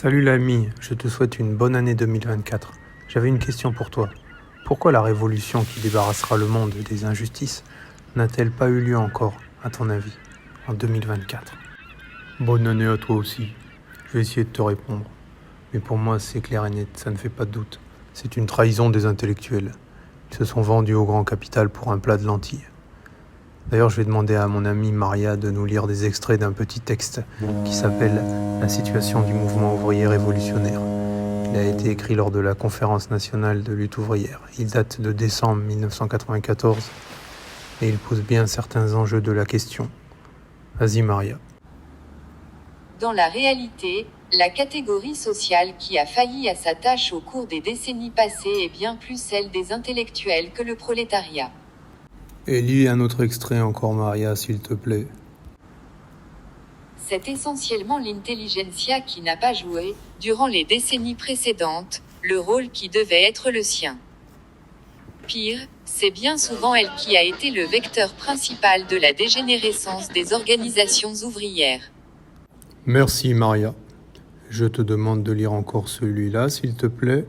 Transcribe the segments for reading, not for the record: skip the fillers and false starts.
Salut l'ami, je te souhaite une bonne année 2024. J'avais une question pour toi. Pourquoi la révolution qui débarrassera le monde des injustices n'a-t-elle pas eu lieu encore, à ton avis, en 2024 ? Bonne année à toi aussi. Je vais essayer de te répondre. Mais pour moi, c'est clair et net, ça ne fait pas de doute. C'est une trahison des intellectuels. Ils se sont vendus au grand capital pour un plat de lentilles. D'ailleurs, je vais demander à mon amie Maria de nous lire des extraits d'un petit texte qui s'appelle « La situation du mouvement ouvrier révolutionnaire ». Il a été écrit lors de la conférence nationale de lutte ouvrière. Il date de décembre 1994 et il pose bien certains enjeux de la question. Vas-y Maria. Dans la réalité, la catégorie sociale qui a failli à sa tâche au cours des décennies passées est bien plus celle des intellectuels que le prolétariat. Et lis un autre extrait encore Maria, s'il te plaît. C'est essentiellement l'intelligentsia qui n'a pas joué, durant les décennies précédentes, le rôle qui devait être le sien. Pire, c'est bien souvent elle qui a été le vecteur principal de la dégénérescence des organisations ouvrières. Merci Maria. Je te demande de lire encore celui-là, s'il te plaît.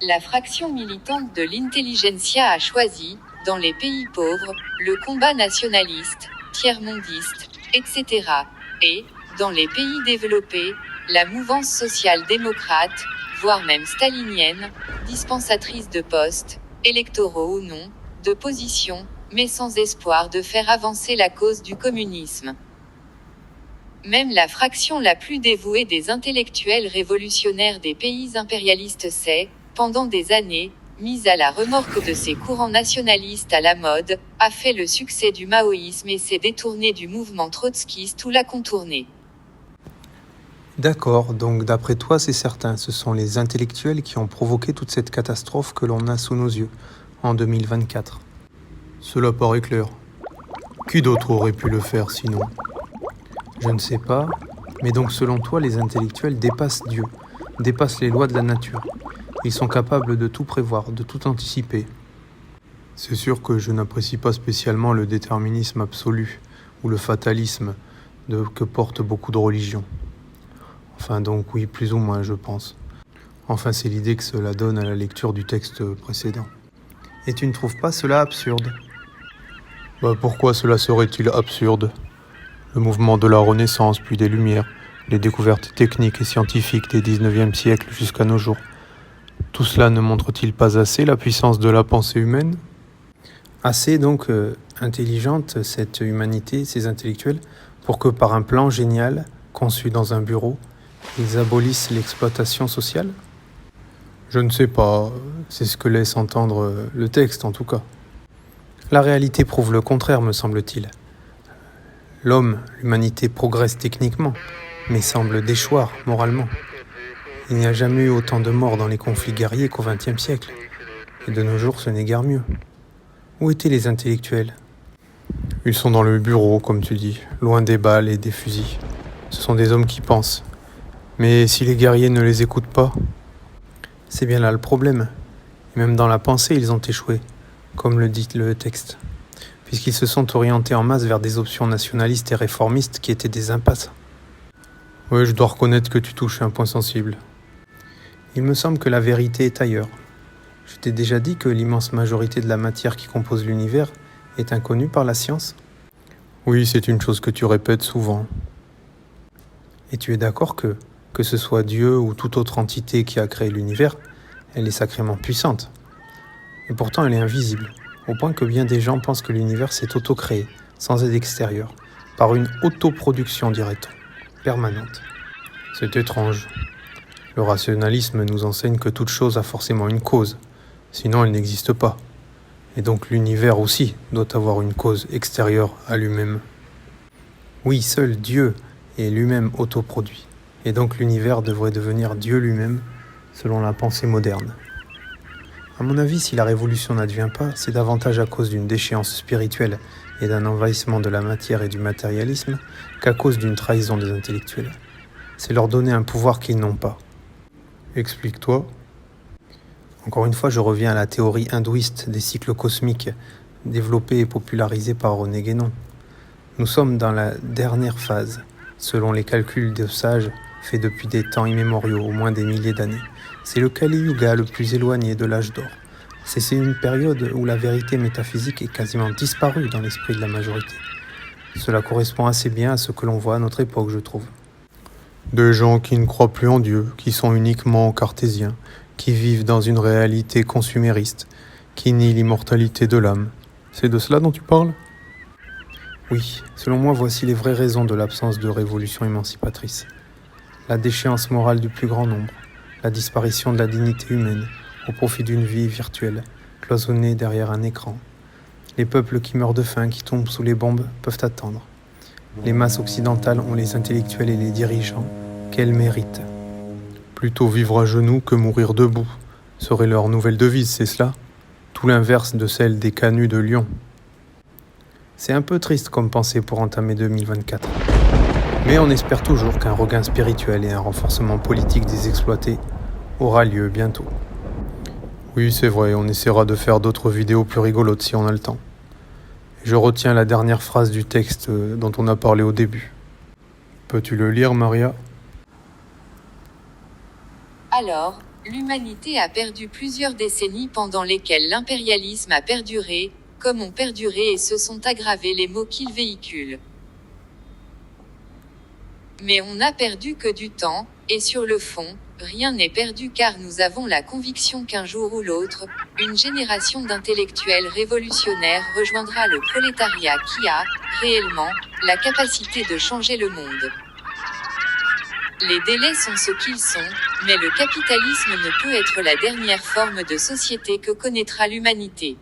La fraction militante de l'intelligentsia a choisi, dans les pays pauvres, le combat nationaliste, tiers-mondiste, etc. Et, dans les pays développés, la mouvance sociale démocrate, voire même stalinienne, dispensatrice de postes, électoraux ou non, de positions, mais sans espoir de faire avancer la cause du communisme. Même la fraction la plus dévouée des intellectuels révolutionnaires des pays impérialistes s'est, pendant des années, mise à la remorque de ces courants nationalistes à la mode, a fait le succès du maoïsme et s'est détournée du mouvement trotskiste ou l'a contourné. D'accord, donc d'après toi c'est certain, ce sont les intellectuels qui ont provoqué toute cette catastrophe que l'on a sous nos yeux, en 2024. Cela paraît clair. Qui d'autre aurait pu le faire sinon ? Je ne sais pas, mais donc selon toi les intellectuels dépassent Dieu, dépassent les lois de la nature. Ils sont capables de tout prévoir, de tout anticiper. C'est sûr que je n'apprécie pas spécialement le déterminisme absolu ou le fatalisme que portent beaucoup de religions. Enfin donc oui, plus ou moins je pense. Enfin c'est l'idée que cela donne à la lecture du texte précédent. Et tu ne trouves pas cela absurde ? Pourquoi cela serait-il absurde ? Le mouvement de la Renaissance puis des Lumières, les découvertes techniques et scientifiques des 19e siècle jusqu'à nos jours. Tout cela ne montre-t-il pas assez la puissance de la pensée humaine ? Assez donc intelligente cette humanité, ces intellectuels, pour que par un plan génial, conçu dans un bureau, ils abolissent l'exploitation sociale ? Je ne sais pas, c'est ce que laisse entendre le texte en tout cas. La réalité prouve le contraire, me semble-t-il. L'homme, l'humanité progresse techniquement, mais semble déchoir moralement. Il n'y a jamais eu autant de morts dans les conflits guerriers qu'au XXe siècle. Et de nos jours, ce n'est guère mieux. Où étaient les intellectuels ? Ils sont dans le bureau, comme tu dis, loin des balles et des fusils. Ce sont des hommes qui pensent. Mais si les guerriers ne les écoutent pas, c'est bien là le problème. Et même dans la pensée, ils ont échoué, comme le dit le texte, puisqu'ils se sont orientés en masse vers des options nationalistes et réformistes qui étaient des impasses. Oui, je dois reconnaître que tu touches un point sensible. Il me semble que la vérité est ailleurs. Je t'ai déjà dit que l'immense majorité de la matière qui compose l'univers est inconnue par la science ? Oui, c'est une chose que tu répètes souvent. Et tu es d'accord que ce soit Dieu ou toute autre entité qui a créé l'univers, elle est sacrément puissante. Et pourtant elle est invisible, au point que bien des gens pensent que l'univers s'est auto-créé, sans aide extérieure, par une autoproduction, dirait-on, permanente. C'est étrange. Le rationalisme nous enseigne que toute chose a forcément une cause, sinon elle n'existe pas. Et donc l'univers aussi doit avoir une cause extérieure à lui-même. Oui, seul Dieu est lui-même autoproduit. Et donc l'univers devrait devenir Dieu lui-même, selon la pensée moderne. À mon avis, si la révolution n'advient pas, c'est davantage à cause d'une déchéance spirituelle et d'un envahissement de la matière et du matérialisme qu'à cause d'une trahison des intellectuels. C'est leur donner un pouvoir qu'ils n'ont pas. Explique-toi. Encore une fois, je reviens à la théorie hindouiste des cycles cosmiques, développée et popularisée par René Guénon. Nous sommes dans la dernière phase, selon les calculs des sages faits depuis des temps immémoriaux, au moins des milliers d'années. C'est le Kali Yuga le plus éloigné de l'âge d'or. C'est une période où la vérité métaphysique est quasiment disparue dans l'esprit de la majorité. Cela correspond assez bien à ce que l'on voit à notre époque, je trouve. Des gens qui ne croient plus en Dieu, qui sont uniquement cartésiens, qui vivent dans une réalité consumériste, qui nient l'immortalité de l'âme. C'est de cela dont tu parles ? Oui, selon moi, voici les vraies raisons de l'absence de révolution émancipatrice. La déchéance morale du plus grand nombre, la disparition de la dignité humaine au profit d'une vie virtuelle, cloisonnée derrière un écran. Les peuples qui meurent de faim, qui tombent sous les bombes, peuvent attendre. Les masses occidentales ont les intellectuels et les dirigeants qu'elles méritent. Plutôt vivre à genoux que mourir debout, serait leur nouvelle devise, c'est cela ? Tout l'inverse de celle des canuts de Lyon. C'est un peu triste comme pensée pour entamer 2024. Mais on espère toujours qu'un regain spirituel et un renforcement politique des exploités aura lieu bientôt. Oui, c'est vrai, on essaiera de faire d'autres vidéos plus rigolotes si on a le temps. Je retiens la dernière phrase du texte dont on a parlé au début. Peux-tu le lire, Maria ? Alors, l'humanité a perdu plusieurs décennies pendant lesquelles l'impérialisme a perduré, comme ont perduré et se sont aggravés les maux qu'il véhicule. Mais on n'a perdu que du temps, et sur le fond, rien n'est perdu car nous avons la conviction qu'un jour ou l'autre, une génération d'intellectuels révolutionnaires rejoindra le prolétariat qui a, réellement, la capacité de changer le monde. Les délais sont ce qu'ils sont, mais le capitalisme ne peut être la dernière forme de société que connaîtra l'humanité.